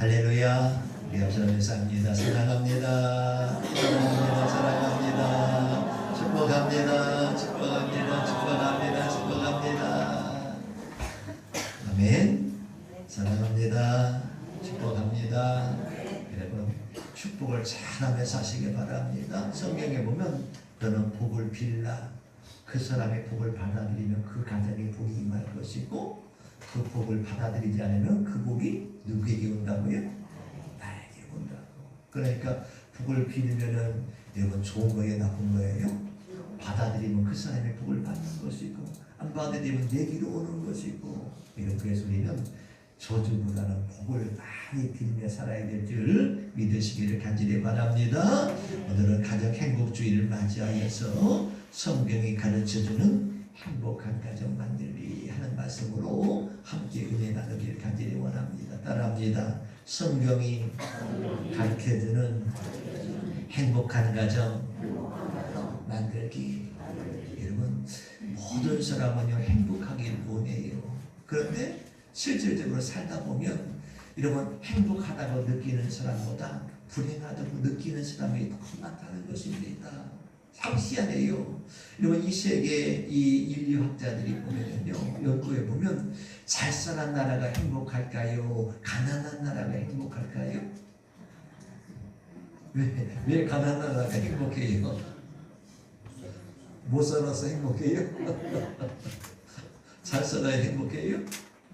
할렐루야. 우리 앞서는 쌉니다. 사랑합니다. 사랑합니다. 사랑합니다. 축복합니다. 축복합니다. 축복합니다. 축복합니다. 아멘. 사랑합니다. 축복합니다. 여러분 축복을 잘하며 사시기 바랍니다. 성경에 보면 너는 복을 빌라. 그 사람의 복을 받아들이면 그 가정에 복이 임할 것이고 그 복을 받아들이지 않으면 그 복이 누구에게 온다고요? 나에게 온다고. 그러니까 복을 빌면은 여러분 좋은 거예요, 나쁜 거예요? 받아들이면 그 사람의 복을 받는 것이고 안 받아들이면 내게로 오는 것이고 그래서 우리는 저주보다는 복을 많이 빌며 살아야 될 줄 믿으시기를 간절히 바랍니다. 오늘은 가정 행복주의를 맞이하여서 성경이 가르쳐주는 행복한 가정 만들기 하는 말씀으로 함께 은혜 나누기를 간절히 원합니다. 따라합니다. 성경이 가르쳐주는 행복한 가정 만들기. 여러분 모든 사람은요 행복하길 원해요. 그런데 실질적으로 살다 보면 여러분 행복하다고 느끼는 사람보다 불행하다고 느끼는 사람이 더 많다는 것입니다. 상시하네요. 여러분 이 세계 이 인류학자들이 보면요 연구해 보면 잘 사는 나라가 행복할까요? 가난한 나라가 행복할까요? 왜 가난한 나라가 행복해요? 못 살아서 행복해요? 잘 살아야 행복해요?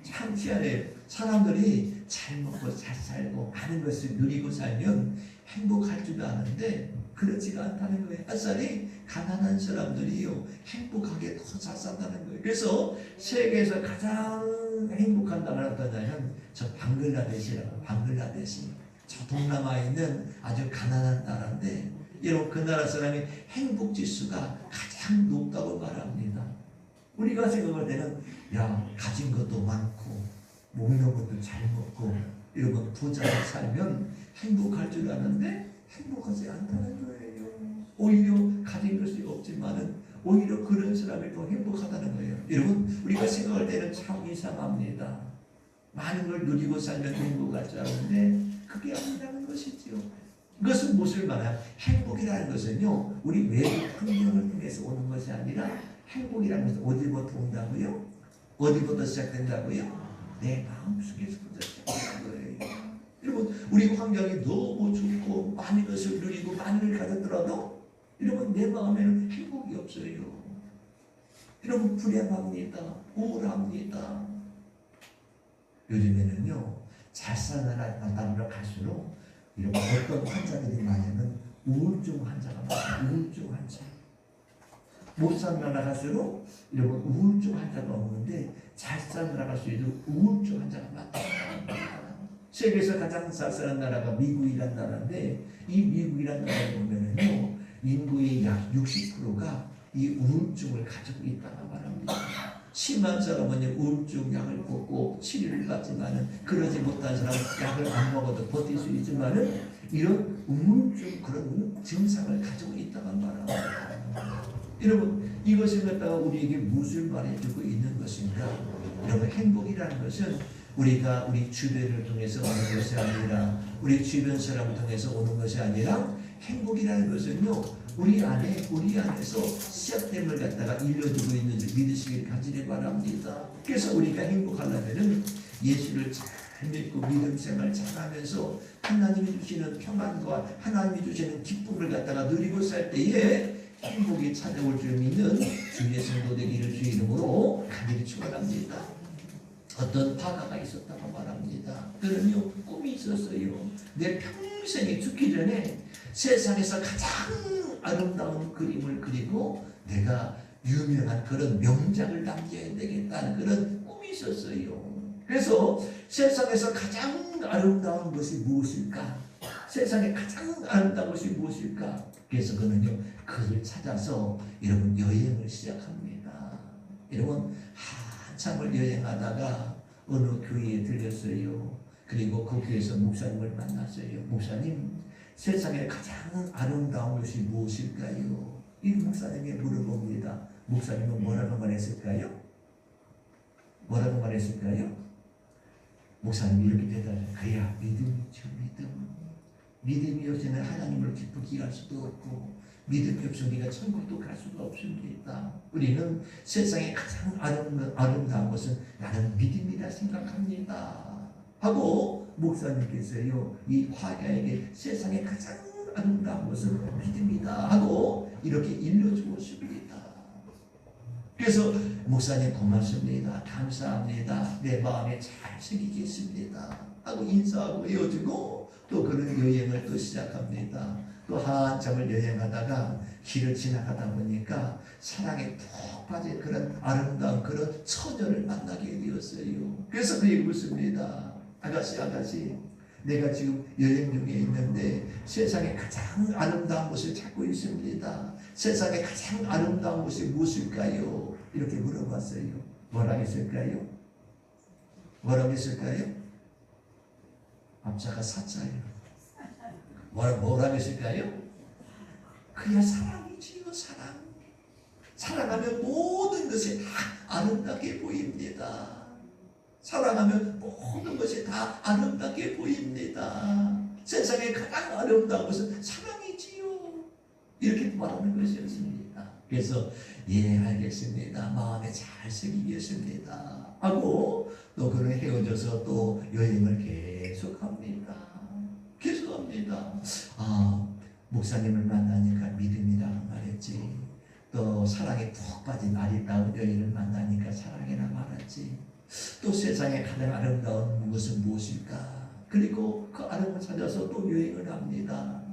참 희한해요. 사람들이 잘 먹고 잘 살고 많은 것을 누리고 살면 행복할 줄 아는데 그렇지가 않다는 거예요. 햇살이 가난한 사람들이요 행복하게 더 잘 산다는 거예요. 그래서 세계에서 가장 행복한 나라가 어떠냐면 저 방글라데시라고. 방글라데시 저 동남아에 있는 아주 가난한 나라인데 여러분 그 나라 사람이 행복지수가 가장 높다고 말합니다. 우리가 생각할 때는 야 가진 것도 많고 먹는 것도 잘 먹고 이러면 부자로 살면 행복할 줄 아는데 행복하지 않다는 거예요. 오히려 가진 것이 없지만은 오히려 그런 사람이 더 행복하다는 거예요. 여러분 우리가 생각할 때는 참 이상합니다. 많은 걸 누리고 살면 행복할 줄 아는데 그게 아니라는 것이죠. 이것은 무엇을 말하냐? 행복이라는 것은요 우리 외부 환경을 통해서 오는 것이 아니라 행복이라는 것은 어디부터 온다고요? 어디부터 시작된다고요? 내 마음속에서부터 시작되는 거예요. 여러분 우리 환경이 너무 좋고 많은 것을 누리고 많은 걸 가졌더라도 여러분 내 마음에는 행복이 없어요. 여러분 불행합니다. 우울합니다. 요즘에는요 잘 사는 나라로 갈수록 이런 어떤 환자들이 많으면 우울증 환자가 많아요. 우울증 환자. 못 사는 나라 갈수록 이런 우울증 환자가 없는데 잘 사는 나라 갈수록 우울증 환자가 많다. 세계에서 가장 잘 사는 나라가 미국이라는 나라인데 이 미국이라는 나라에 보면은요 인구의 약 60%가 이 우울증을 가지고 있다고 말합니다. 심한 사람은 우울증 약을 먹고 치료를 받지만은 그러지 못한 사람은 약을 안 먹어도 버틸 수 있지만은 이런 우울증 그런 증상을 가지고 있다고 말합니다. 여러분 이것을 갖다가 우리에게 무엇을 말해주고 있는 것인가? 여러분 행복이라는 것은 우리가 우리 주변을 통해서 오는 것이 아니라 우리 주변 사람을 통해서 오는 것이 아니라 행복이라는 것은요 우리 안에서 시작됨을 갖다가 일러주고 있는 줄 믿으시길 간절히 바랍니다. 그래서 우리가 행복하려면은 예수를 잘 믿고 믿음 생활 잘하면서 하나님이 주시는 평안과 하나님이 주시는 기쁨을 갖다가 누리고 살 때에 행복이 찾아올 줄 믿는 주의 성도 되기를 주의 이름으로 간절히 축원합니다. 어떤 화가가 있었다고 말합니다. 그는요 꿈이 있었어요. 내 평생에 죽기 전에 세상에서 가장 아름다운 그림을 그리고 내가 유명한 그런 명작을 남겨야 되겠다는 그런 꿈이 있었어요. 그래서 세상에서 가장 아름다운 것이 무엇일까? 세상에 가장 아름다운 것이 무엇일까? 그래서 그는요 그를 찾아서 여러분 여행을 시작합니다. 여러분 한참을 여행하다가 어느 교회에 들렸어요. 그리고 그 교회에서 목사님을 만났어요. 목사님 세상에 가장 아름다운 것이 무엇일까요? 이 목사님에게 물어봅니다. 목사님은 뭐라고 말했을까요? 뭐라고 말했을까요? 목사님이 이렇게 대답해요. 그야 믿음이다. 믿음이 없이는 하나님을 기쁘게 할 수도 없고 믿음이 없으면 우리가 천국도 갈 수가 없습니다. 우리는 세상에 가장 아름다운 것은 나는 믿음이라 생각합니다 하고 목사님께서요 이 화가에게 세상에 가장 아름다운 것은 믿음이다 하고 이렇게 일러주었습니다. 그래서 목사님 고맙습니다. 감사합니다. 내 마음에 잘 새기겠습니다 하고 인사하고 헤어지고 또 그런 여행을 또 시작합니다. 또 한참을 여행하다가 길을 지나가다 보니까 사랑에 푹 빠진 그런 아름다운 그런 처녀를 만나게 되었어요. 그래서 그 얘기 묻습니다. 아가씨 내가 지금 여행 중에 있는데 세상에 가장 아름다운 곳을 찾고 있습니다. 세상에 가장 아름다운 곳이 무엇일까요? 이렇게 물어봤어요. 뭐라고 했을까요? 앞자가 사자예요. 뭐라고 했을까요? 그야 사랑이지요. 사랑하면 모든 것이 다 아름답게 보입니다. 사랑하면 모든 것이 다 아름답게 보입니다. 세상에 가장 아름다운 것은 사랑이지요. 이렇게 말하는 것이었습니다. 그래서 예 알겠습니다. 마음에 잘 새기겠습니다 하고 또 그는 헤어져서 또 여행을 계속합니다. 목사님을 만나니까 믿음이라고 말했지. 또 사랑에 푹 빠진 아리따운 여인을 만나니까 사랑이라 말했지. 또 세상에 가장 아름다운 것은 무엇일까? 그리고 그 아름을 찾아서 또 여행을 합니다.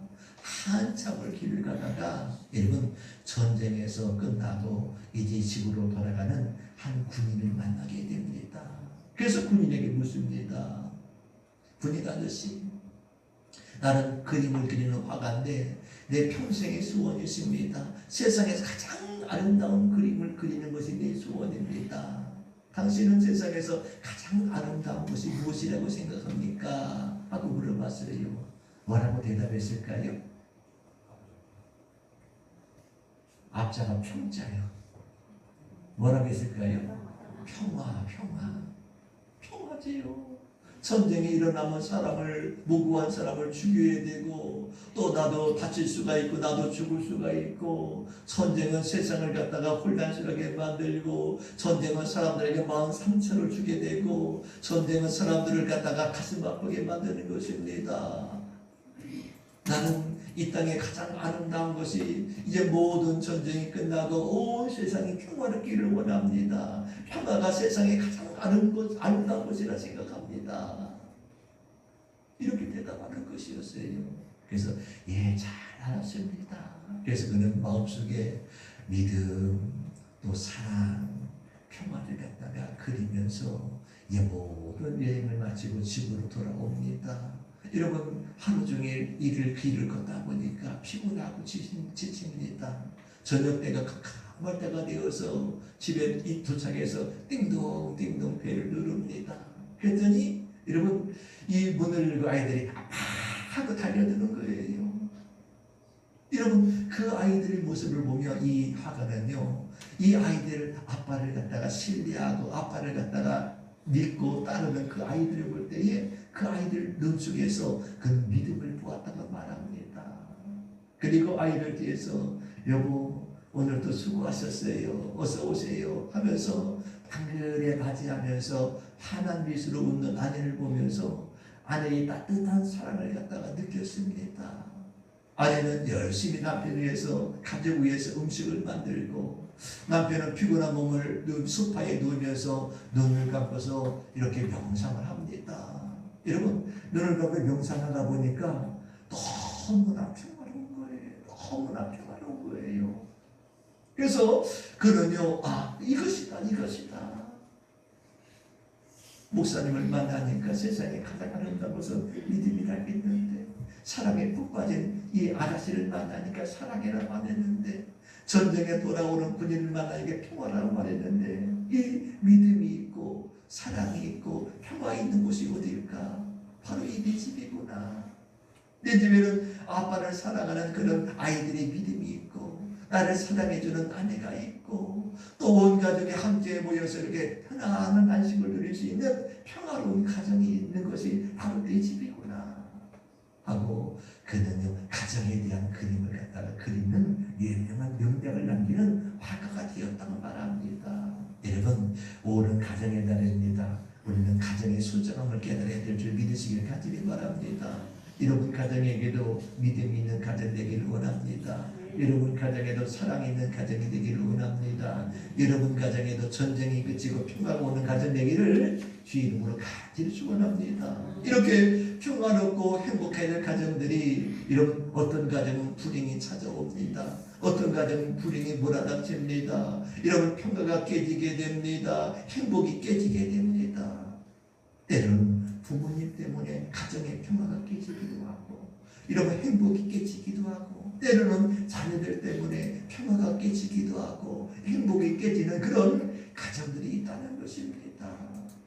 한참을 길을 가다가 여러분 전쟁에서 끝나고 이제 집으로 돌아가는 한 군인을 만나게 됩니다. 그래서 군인에게 묻습니다. 군인 아저씨, 나는 그림을 그리는 화가인데 내 평생의 소원이 있습니다. 세상에서 가장 아름다운 그림을 그리는 것이 내 소원입니다. 당신은 세상에서 가장 아름다운 것이 무엇이라고 생각합니까? 하고 물어봤어요. 뭐라고 대답했을까요? 앞자가 평자요. 뭐라고 했을까요? 평화지요. 전쟁이 일어나면 무고한 사람을 죽여야 되고 또 나도 다칠 수가 있고 나도 죽을 수가 있고 전쟁은 세상을 갖다가 혼란스럽게 만들고 전쟁은 사람들에게 마음 상처를 주게 되고 전쟁은 사람들을 갖다가 가슴 아프게 만드는 것입니다. 나는 이 땅에 가장 아름다운 것이 이제 모든 전쟁이 끝나고 온 세상이 평화롭기를 원합니다. 평화가 세상에 가장 아름다운 것이라 생각합니다. 이렇게 대답하는 것이었어요. 그래서 예, 잘 알았습니다. 그래서 그는 마음속에 믿음, 또 사랑, 평화를 갖다가 그리면서 모든 여행을 마치고 집으로 돌아옵니다. 여러분 하루 종일 길을 걷다 보니까 피곤하고 지칩니다. 저녁 때가 캄캄할 때가 되어서 집에 도착해서 띵동띵동 배를 누릅니다. 그랬더니 여러분 이 문을 열고 아이들이 하고 달려드는 거예요. 여러분 그 아이들의 모습을 보며 이 화가는요 이 아이들 아빠를 갖다가 신뢰하고 아빠를 갖다가 믿고 따르는 그 아이들을 볼 때에 그 아이들 눈 속에서 그 믿음을 보았다고 말합니다. 그리고 아이들 뒤에서 여보 오늘도 수고하셨어요. 어서 오세요 하면서 당근에 맞이하면서 환한 미소로 웃는 아내를 보면서 아내의 따뜻한 사랑을 갖다가 느꼈습니다. 아내는 열심히 남편을 위해서 가족 위해서 음식을 만들고 남편은 피곤한 몸을 소파에 누우면서 눈을 감고서 이렇게 명상을 합니다. 여러분 눈을 감고 명상하다 보니까 너무나 평화로운 거예요. 그래서 그는요 이것이다. 목사님을 만나니까 세상에 가장 아름다운 것은 믿음이라 했는데 사랑에 푹 빠진 이 아가씨를 만나니까 사랑이라 말했는데 전쟁에 돌아오는 군인을 만나니까 평화라고 말했는데 이 믿음이 있고 사랑이 있고 평화 있는 곳이 어디일까? 바로 이 내 집이구나. 내 집에는 아빠를 사랑하는 그런 아이들의 믿음이 있고 나를 사랑해주는 아내가 있고 또 온 가족이 함께 모여서 이렇게 편안한 안식을 누릴 수 있는 평화로운 가정이 있는 것이 바로 내 집이구나 하고 그는요 가정에 대한 그림을 갖다가 그리는 유명한 명작을 남기는 화가가 되었다고 말합니다. 여러분, 오는 가정의 날입니다. 우리는 가정의 소중함을 깨달아야 될 줄 믿으시길 간절히 바랍니다. 여러분 가정에게도 믿음이 있는 가정 되기를 원합니다. 여러분 가정에도 사랑이 있는 가정이 되기를 원합니다. 여러분 가정에도 전쟁이 그치고 평화가 오는 가정 되기를 주의 이름으로 간절히 축원합니다. 이렇게 평화롭고 행복해야 될 가정들이, 여러분 어떤 가정은 불행이 찾아옵니다. 어떤 가정은 불행이 몰아닥칩니다. 여러분 평화가 깨지게 됩니다. 행복이 깨지게 됩니다. 때로는 부모님 때문에 가정의 평화가 깨지기도 하고, 이러면 행복이 깨지기도 하고, 때로는 자녀들 때문에 평화가 깨지기도 하고 행복이 깨지는 그런 가정들이 있다는 것입니다.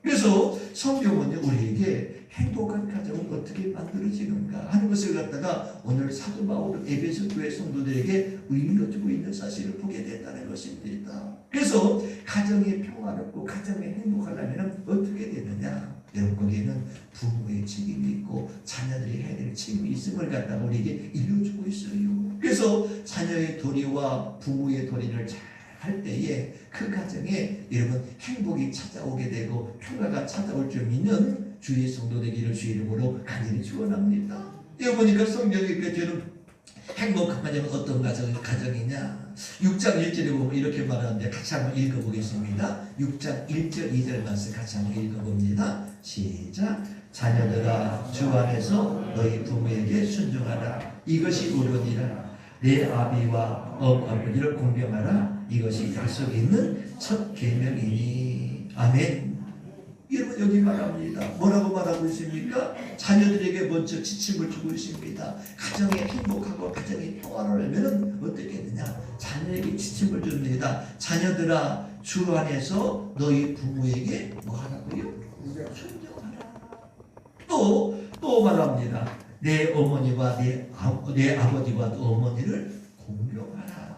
그래서 성경은요 우리에게 행복한 가정은 어떻게 만들어지는가 하는 것을 갖다가 오늘 사도 바울은 에베소 교회 성도들에게 일러주고 있는 사실을 보게 된다는 것입니다. 그래서 가정이 평화롭고 가정이 행복하려면 어떻게 되느냐? 여러분 거기에는 부모의 책임이 있고 자녀들이 해야 될 책임이 있음을 갖다가 우리에게 일러주고 있어요. 그래서 자녀의 도리와 부모의 도리를 잘 할 때에 그 가정에 여러분 행복이 찾아오게 되고 평화가 찾아올 줄 믿는 주의 성도 되기를 주의 이름으로 간절히 축원합니다. 이거 보니까 성경이 저는 행복한 가정은 어떤 가정이냐? 6장 1절에 보면 이렇게 말하는데 같이 한번 읽어보겠습니다. 6장 1절 2절 말씀 같이 한번 읽어봅니다. 시작. 자녀들아 주 안에서 너희 부모에게 순종하라. 이것이 옳으니라. 내 아비와 어머니를 공경하라. 이것이 약속 있는 첫 계명이니. 아멘. 여러분 여기 말합니다. 뭐라고 말하고 있습니까? 자녀들에게 먼저 지침을 주고 있습니다. 가정이 행복하고 가정이 평화로우려면 어떻게 되냐? 자녀에게 지침을 줍니다. 자녀들아 주 안에서 너희 부모에게 뭐 하라고요? 순종하라. 또 말합니다. 내 어머니와 내 아버지와 또 어머니를 공경하라.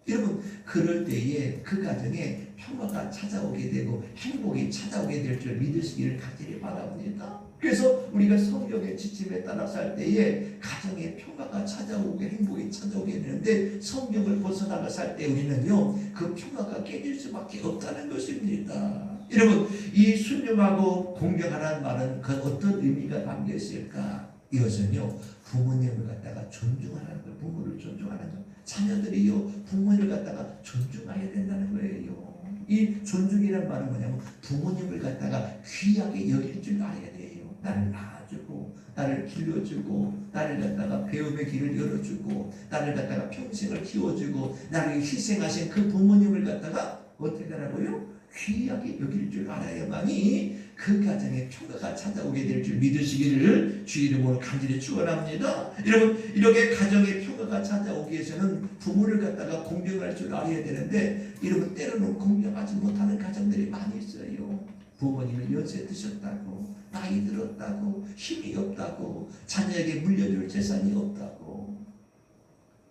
여러분 그럴 때에 그 가정에 평화가 찾아오게 되고 행복이 찾아오게 될 줄 믿으시기를 간절히 바랍니다. 그래서 우리가 성경의 지침에 따라 살 때에 가정에 평화가 찾아오고 행복이 찾아오게 되는데 성경을 벗어나가 살 때 우리는요 그 평화가 깨질 수밖에 없다는 것입니다. 여러분 이 순종하고 공경하라는 말은 그 어떤 의미가 담겨 있을까? 이것은요 부모님을 갖다가 존중하는 거, 부모를 존중하는 거. 자녀들이요 부모를 갖다가 존중해야 된다는 거예요. 이 존중이란 말은 뭐냐면 부모님을 갖다가 귀하게 여길 줄 알아야 돼요. 나를 낳아주고 나를 길러주고 나를 갖다가 배움의 길을 열어주고 나를 갖다가 평생을 키워주고 나를 희생하신 그 부모님을 갖다가 어떻게 하라고요? 귀하게 여길 줄 알아야만이 그 가정에 평화가 찾아오게 될 줄 믿으시기를 주 이름으로 간절히 축원합니다. 여러분 이렇게 가정에 평화가 찾아오기 위해서는 부모를 갖다가 공경할 줄 알아야 되는데 여러분 때로는 공경하지 못하는 가정들이 많이 있어요. 부모님이 연세 드셨다고 나이 들었다고 힘이 없다고 자녀에게 물려줄 재산이 없다고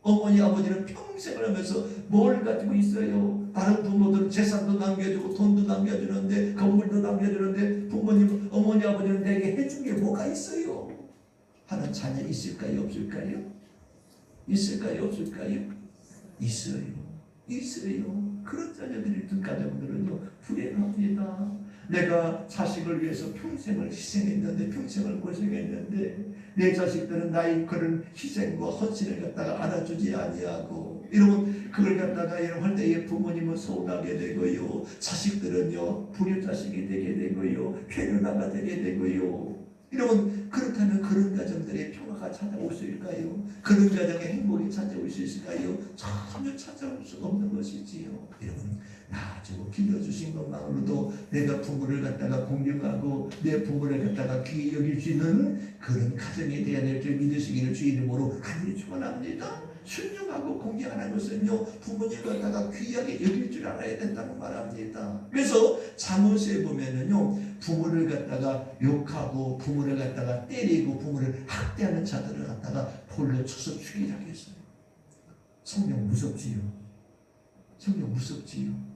어머니 아버지는 평생을 하면서 뭘 가지고 있어요? 다른 부모들은 재산도 남겨주고 돈도 남겨주는데 건물도 남겨주는데 부모님 어머니 아버지는 내게 해준 게 뭐가 있어요? 하는 자녀 있을까요? 없을까요? 있을까요? 없을까요? 있어요. 그런 자녀들이 든 가정들은요 불행합니다. 내가 자식을 위해서 평생을 희생했는데 평생을 고생했는데 내 자식들은 나의 그런 희생과 헌신을 갖다가 알아주지 아니하고 여러분 그걸 갖다가 여러분 할 때에 부모님은 서운하게 되고요 자식들은요 불효자식이 되게 되고요 괴로나가 되게 되고요 여러분 그렇다면 그런 가정들의 평화가 찾아올 수 있을까요? 그런 가정의 행복이 찾아올 수 있을까요? 전혀 찾아올 수 없는 것이지요. 여러분 낳아주고 길러주신 것만으로도 내가 부모를 갖다가 공경하고 내 부모를 갖다가 귀히 여길 수 있는 그런 가정이 되어야 될 줄 믿으시기를 주 이름으로 간절히 축원합니다. 순종하고 공경하는 것은요 부모님을 갖다가 귀하게 여길 줄 알아야 된다고 말합니다. 그래서 잠언서에 보면은요 부모를 갖다가 욕하고 부모를 갖다가 때리고 부모를 학대하는 자들을 갖다가 돌로 쳐서 죽이라고 했어요. 성경 무섭지요.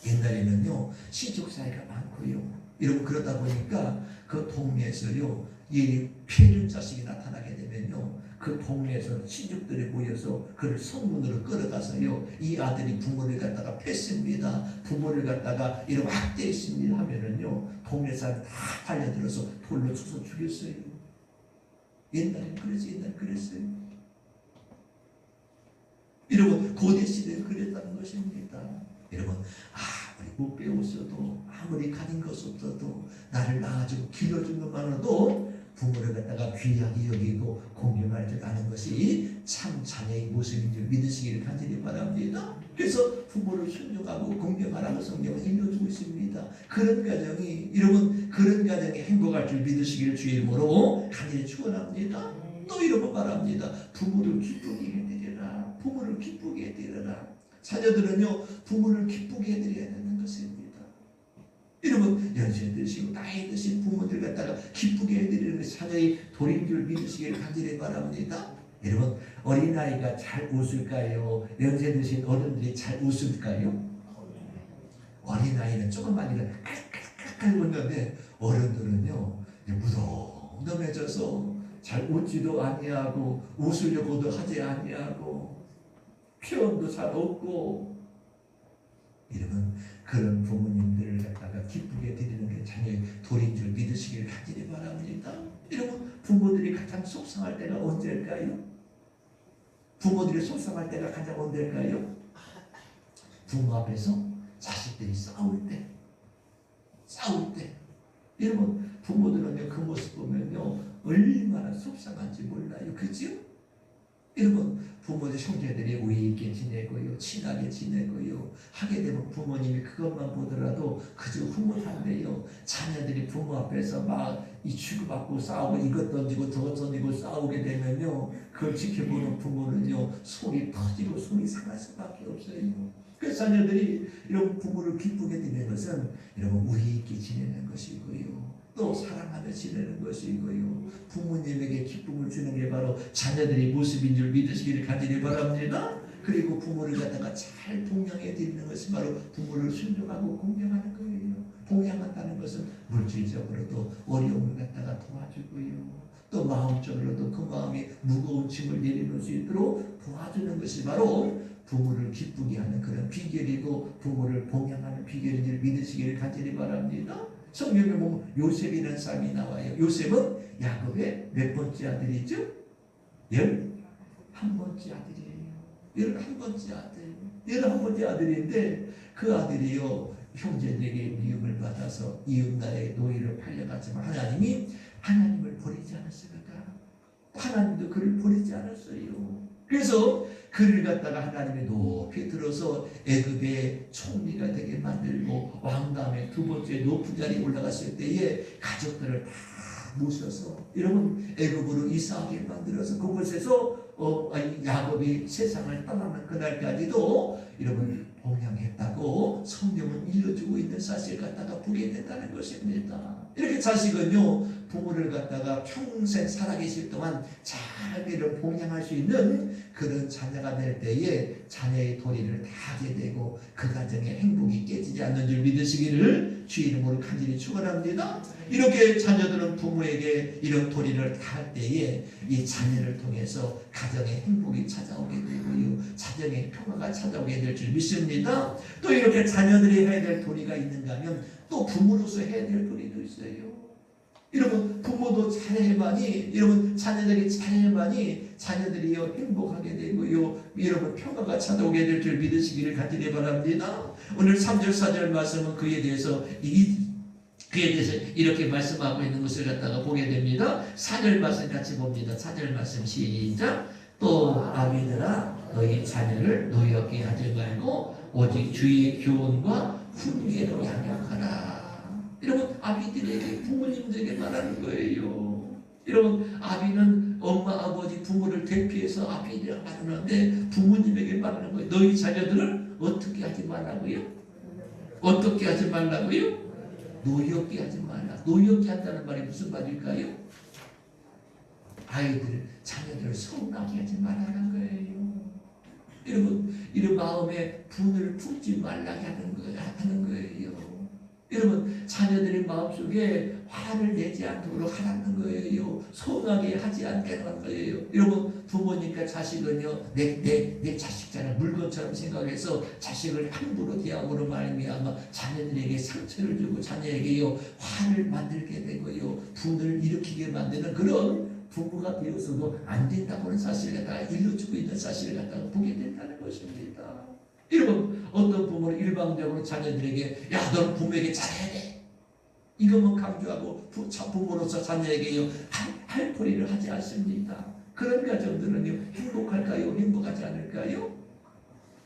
옛날에는요 시족 사이가 많고요 여러분 그러다 보니까 그 동네에서요 이 피해준 자식이 나타나게 되면요 그 동네에서 친족들이 모여서 그를 성문으로 끌어가서요 이 아들이 부모를 갖다가 팼습니다. 부모를 갖다가 이런 학대했습니다 하면은요 동네 사람 다 달려들어서 돌로 쳐서 죽였어요. 옛날에 그랬어요. 여러분 고대 시대에 그랬다는 것입니다. 여러분 아무리 못 배웠어도 아무리 가진 것 없어도 나를 낳아주고 길러준 것만으로도 부모를 갖다가 귀하게 여기고 공경할 줄 아는 것이 참 자녀의 모습인 줄 믿으시기를 간절히 바랍니다. 그래서 부모를 순종하고 공경하라고 성경은 일러주고 있습니다. 그런 가정이 여러분 그런 가정이 행복할 줄 믿으시기를 주의 이름으로 간절히 축원합니다. 또 이러고 말합니다. 부모를 기쁘게 해드리라. 부모를 기쁘게 해드리라. 자녀들은요 부모를 기쁘게 해드려야 되는 것입니다. 여러분 연세 드시고 나이 드신 부모들 갖다가 기쁘게 해드리는 것이 자녀의 도리인 줄 믿으시기를 간절히 바랍니다. 여러분 어린아이가 잘 웃을까요? 연세 드신 어른들이 잘 웃을까요? 어린아이는 조금만이라도 깔깔깔깔 웃는데 어른들은요 무덤덤해져서 잘 웃지도 아니하고 웃으려고도 하지 아니하고 표현도 잘 없고 여러분 그런 부모님들을 갖다가 기쁘게 드리는 게 자녀의 도리인 줄 믿으시길 간절히 바랍니다. 여러분 부모들이 가장 속상할 때가 언제일까요? 부모들이 속상할 때가 가장 언제일까요? 부모 앞에서 자식들이 싸울 때 여러분 부모들은요 그 모습 보면요 얼마나 속상한지 몰라요. 그죠? 여러분 부모들 형제들이 우애 있게 지내고요 친하게 지내고요 하게 되면 부모님이 그것만 보더라도 그저 흐뭇한데요 자녀들이 부모 앞에서 막 이 취급받고 싸우고 이것 던지고 저것 던지고 싸우게 되면요 그걸 지켜보는 부모는요 속이 터지고 속이 상할 수밖에 없어요. 그래서 자녀들이 이런 부모를 기쁘게 드리는 것은 여러분 우애 있게 지내는 것이고요 또 사랑하며 지내는 것이고요 부모님에게 기쁨을 주는 게 바로 자녀들의 모습인 줄 믿으시기를 간절히 바랍니다. 그리고 부모를 갖다가 잘 봉양해 드리는 것이 바로 부모를 순종하고 공경하는 거예요. 봉양한다는 것은 물질적으로도 어려움을 갖다가 도와주고요 또 마음적으로도 그 마음이 무거운 짐을 내려놓을 수 있도록 도와주는 것이 바로 부모를 기쁘게 하는 그런 비결이고 부모를 봉양하는 비결인 줄 믿으시기를 간절히 바랍니다. 성경에 보면 요셉이라는 사람이 나와요. 요셉은 야곱의 몇 번째 아들이죠? 11번째 아들이에요. 11번째 아들인데 그 아들이요 형제들에게 미움을 받아서 이웃나라의 노예로 팔려갔지만 하나님을 버리지 않았습니다. 하나님도 그를 버리지 않았어요. 그래서 그를 갖다가 하나님이 높이 들어서 애굽의 총리가 되게 만들고 왕감의 두 번째 높은 자리에 올라갔을 때에 가족들을 다 모셔서 여러분 애굽으로 이사하게 만들어서 그곳에서 야곱이 세상을 떠나는 그날까지도 여러분 봉양했다고 성경은 일러주고 있는 사실 갖다가 보게 된다는 것입니다. 이렇게 자식은요 부모를 갖다가 평생 살아계실 동안 잘 이런 봉양할 수 있는 그런 자녀가 될 때에 자녀의 도리를 다 하게 되고 그 가정의 행복이 깨지지 않는 줄 믿으시기를 주의 이름으로 간절히 축원합니다. 이렇게 자녀들은 부모에게 이런 도리를 다 할 때에 이 자녀를 통해서 가정의 행복이 찾아오게 되고요 자정의 평화가 찾아오게 될 줄 믿습니다. 또 이렇게 자녀들이 해야 될 도리가 있는가 하면 또 부모로서 해야 될 도리도 있어요. 여러분 부모도 잘해야만이 여러분 자녀들이 잘해야만이 자녀들이요 행복하게 되고요 여러분 평화가 찾아오게 될 줄 믿으시기를 간절히 바랍니다. 오늘 3절 4절 말씀은 그에 대해서 이렇게 말씀하고 있는 것을 갖다가 보게 됩니다. 4절 말씀 같이 봅니다. 4절 말씀 시작. 또 아비들아 너희 자녀를 노엽게 하지 말고 오직 주의 교훈과 훈계로 양육하라. 여러분 아비들에게 부모님들에게 말하는 거예요. 여러분 아비는 엄마 아버지 부모를 대표해서 아비들이라고 말하는데 부모님에게 말하는 거예요. 너희 자녀들을 어떻게 하지 말라고요? 어떻게 하지 말라고요? 노엽게 하지 말라. 노엽게 한다는 말이 무슨 말일까요? 아이들, 자녀들을 서운하게 하지 말라는 거예요. 여러분, 이런 마음에 분을 품지 말라게 하는 거예요. 여러분 자녀들의 마음속에 화를 내지 않도록 하라는 거예요. 서운하게 하지 않게 하는 거예요. 여러분 부모님과 자식은요 내 자식처럼 물건처럼 생각해서 자식을 함부로 대함으로 말미암아 자녀들에게 상처를 주고 자녀에게요 화를 만들게 되고요 분을 일으키게 만드는 그런 부모가 되어서도 안 된다고는 사실을 갖다가 일러주고 있는 사실을 갖다가 보게 된다는 것입니다. 여러분 어떤 부모는 일방적으로 자녀들에게 야 너는 부모에게 잘해야 돼 이것만 강조하고 부모로서 자녀에게요 할거리를 하지 않습니다. 그런 가정들은요 행복할까요? 행복하지 않을까요?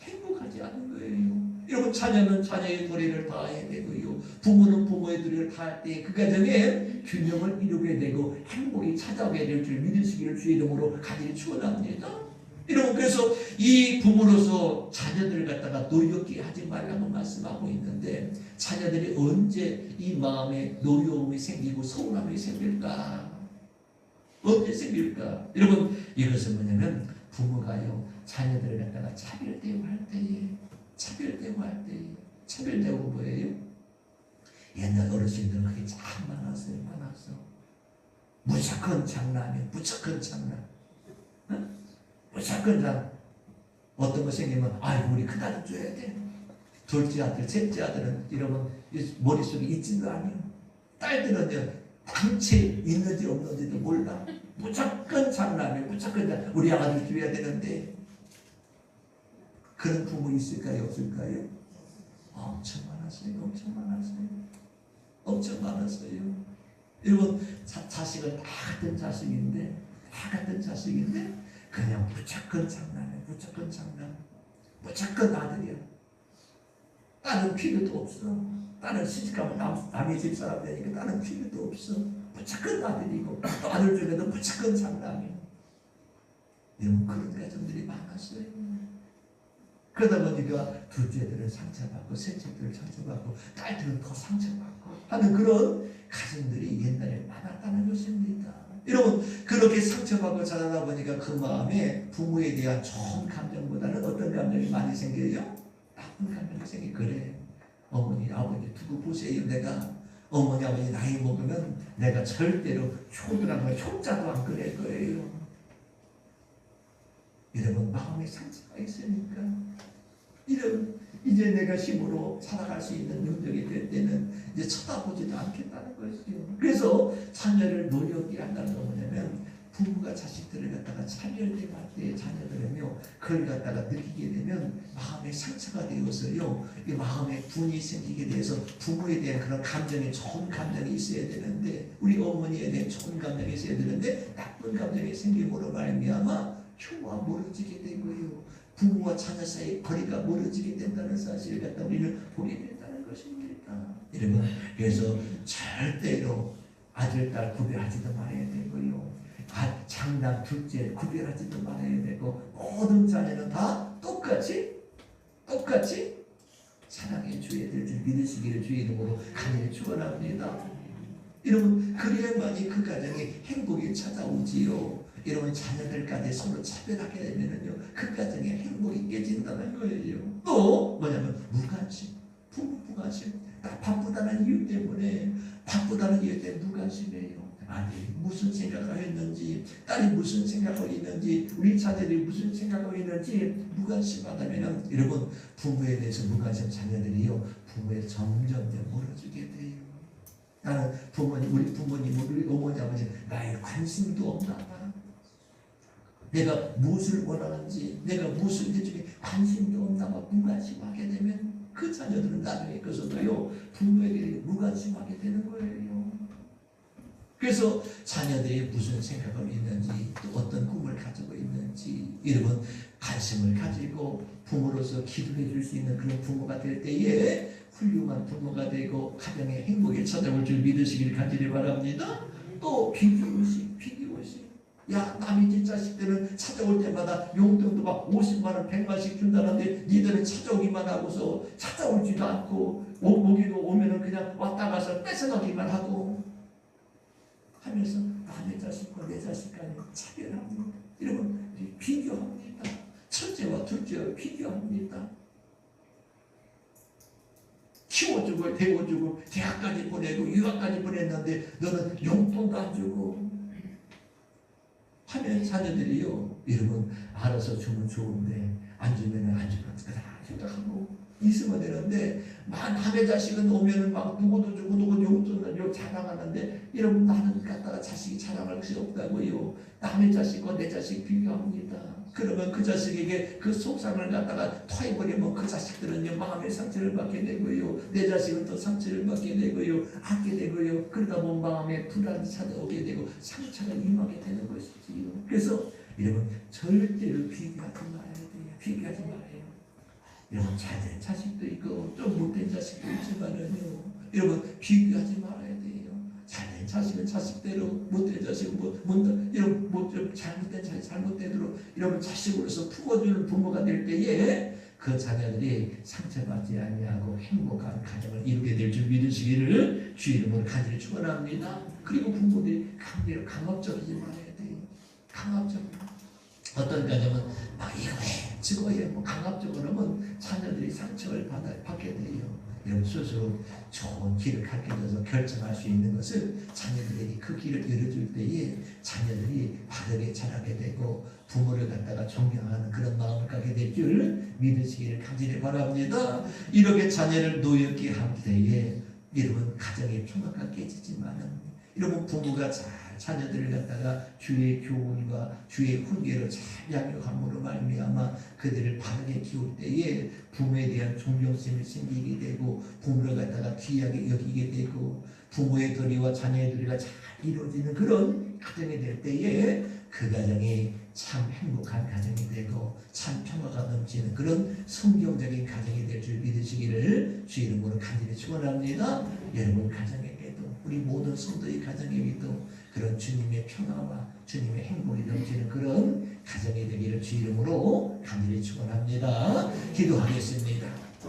행복하지 않은 거예요. 여러분 자녀는 자녀의 도리를 다해야 되고요 부모는 부모의 도리를 다할 때 그 가정에 균형을 이루게 되고 행복이 찾아오게 될 줄 믿으시기를 주의 이름으로 간절히 축원합니다. 여러분 그래서 이 부모로서 자녀들을 갖다가 노엽게 하지 말라고 말씀하고 있는데 자녀들이 언제 이 마음에 노여움이 생기고 서운함이 생길까? 언제 생길까? 여러분 이것은 뭐냐면 부모가요 자녀들을 갖다가 차별 대우할 때에 차별 대우가 뭐예요? 옛날 어르신들은 그게 참 많았어요. 무조건 장난이에요. 무조건 장난. 무조건 장난. 어떤 거 생기면 아이고 우리 큰아들 줘야 돼. 둘째 아들, 셋째 아들은 이러면 머릿속에 있지도 않아요. 딸들은요 당체 있는지 없는지도 몰라. 무조건 장난이에요. 무조건 장난. 우리 아들 줘야 되는데 그런 부모 있을까요? 없을까요? 엄청 많았어요. 여러분 자식은 다 같은 자식인데 그냥 무조건 장난해. 무조건 아들이야. 딸은 필요도 없어. 딸은 시집가면 남의 집 사람 되니까 딸은 필요도 없어. 무조건 아들이고 또 아들 중에도 무조건 장난해. 여러분 그런 가정들이 많았어요. 그러다 보니까 둘째들은 상처받고 셋째들은 상처받고 딸들은 더 상처받고 하는 그런 가정들이 옛날에 많았다는 것입니다. 여러분 그렇게 상처받고 자라다 보니까 그 마음에 부모에 대한 좋은 감정보다는 어떤 감정이 많이 생겨요? 나쁜 감정이 생겨. 그래 어머니 아버지 두고 보세요. 내가 어머니 아버지 나이 먹으면 내가 절대로 효자도 안 끓일 거예요. 여러분 마음에 상처가 있으니까 이런 이제 내가 힘으로 살아갈 수 있는 능력이 될 때는 이제 쳐다보지도 않겠다는 것이요. 그래서 자녀를 노력이 한다는 건 뭐냐면 부모가 자식들을 갖다가 차별대할 때 자녀들은요 그걸 갖다가 느끼게 되면 마음에 상처가 되어서요 이 마음에 분이 생기게 돼서 부모에 대한 그런 감정이 좋은 감정이 있어야 되는데 우리 어머니에 대한 좋은 감정이 있어야 되는데 나쁜 감정이 생김으로 말미암아 효가 멀어지게 되고요. 부모와 자녀 사이 거리가 멀어지게 된다는 사실을 갖다 우리는 보게 된다는 것입니다. 여러분 그래서 절대로 아들, 딸 구별하지도 말아야 되고요. 장남, 둘째 구별하지도 말아야 되고 모든 자녀는 다 똑같이 사랑해 줘야 될 줄 믿으시기를 주의 이름으로 간절히 축원합니다. 여러분 그래야만이 그 가정에 행복이 찾아오지요. 여러분 자녀들까지 서로 차별하게 되면은요 그 가정에 행복이 깨진다는 거예요. 또 뭐냐면 무관심, 부모 무관심. 나 바쁘다는 이유 때문에 무관심해요. 아들이 무슨 생각을 했는지 딸이 무슨 생각을 했는지 우리 자녀들이 무슨 생각을 했는지 무관심하다면은 여러분 부모에 대해서 무관심 자녀들이요 부모에 점점 멀어지게 돼요. 나는 부모님 우리 어머니 아버지 나의 관심도 없나. 내가 무엇을 원하는지 내가 무엇을 해주기 관심도 없나봐 무관심하게 되면 그 자녀들은 나중에 커서도요 부모에게 무관심하게 되는 거예요. 그래서 자녀들이 무슨 생각을 있는지 또 어떤 꿈을 가지고 있는지 여러분 관심을 가지고 부모로서 기도해 줄 수 있는 그런 부모가 될 때에 훌륭한 부모가 되고 가정의 행복에 찾아올 줄 믿으시길 간절히 바랍니다. 또 비교의식 야 남의 집 자식들은 찾아올 때마다 용돈도 막 50만원 100만원씩 준다는데 니들은 찾아오기만 하고서 찾아오지도 않고 오기도 오면은 그냥 왔다 가서 뺏어가기만 하고 하면서 남의 자식과 내 자식 간에 차별합니다. 여러분 비교합니다. 첫째와 둘째와 비교합니다. 키워주고 키워주고 배워주고 대학까지 보내고 유학까지 보냈는데 너는 용돈도 안 주고 하면 자녀들이요, 여러분 알아서 주면 좋은데 안 주면 안 주면 그다 생각하고 있으면 되는데, 남의 자식은 오면은 막 누구도 주고 누구도 용돈을 자랑하는데, 여러분 나는 갖다가 자식이 자랑할 것이 없다고요. 남의 자식과 내 자식 비교합니다. 그러면 그 자식에게 그 속상을 갖다가 토해버리면 그 자식들은요 마음의 상처를 받게 되고요, 내 자식은 또 상처를 받게 되고요, 아게 되고요, 그러다 보면 마음에 불안이 찾아오게 되고 상처가 임하게 되는 것이지요. 그래서 여러분 절대로 비교하지 말아야 돼요. 비교하지 말아요. 여러분 잘된 자식도 있고 좀 못된 자식도 있지만은요, 여러분 비교하지 말아야 돼요. 잘된 자식은 자식대로, 못된 자식은 여러분 잘못된 자식 잘못대로 여러분 자식으로서 품어주는 부모가 될 때에 그 자녀들이 상처받지 아니하고 행복한 가정을 이루게 될 줄 믿으시기를 주 이름으로 간절히 축원합니다. 그리고 부모들이 강압적이지 말아야 돼요. 강압적으로. 어떤 가정은 이거 해 저거 해 강압적으로 하면 자녀들이 상처를 받게 돼요. 여러분 스스로 좋은 길을 가르쳐줘서 결정할 수 있는 것을 자녀들에게 그 길을 열어줄 때에 자녀들이 바르게 자라게 되고 부모를 갖다가 존경하는 그런 마음을 갖게 될 줄 믿으시기를 간절히 바랍니다. 이렇게 자녀를 노엽게 할 때에 여러분 가정의 평화가 깨지지만은 여러분 부모가 잘 자녀들을 갖다가 주의 교훈과 주의 훈계로 잘 양육함으로 말미암아 그들을 바르게 키울 때에 부모에 대한 존경심이 생기게 되고 부모를 갖다가 귀하게 여기게 되고 부모의 도리와 자녀의 도리가 잘 이루어지는 그런 가정이 될 때에 그 가정이 참 행복한 가정이 되고 참 평화가 넘치는 그런 성경적인 가정이 될 줄 믿으시기를 주 이름으로 간절히 축원합니다. 여러분 가정에게도 우리 모든 성도의 가정에게도 그런 주님의 평화와 주님의 행복이 넘치는 그런 가정이 되기를 주 이름으로 간절히 축원합니다. 기도하겠습니다.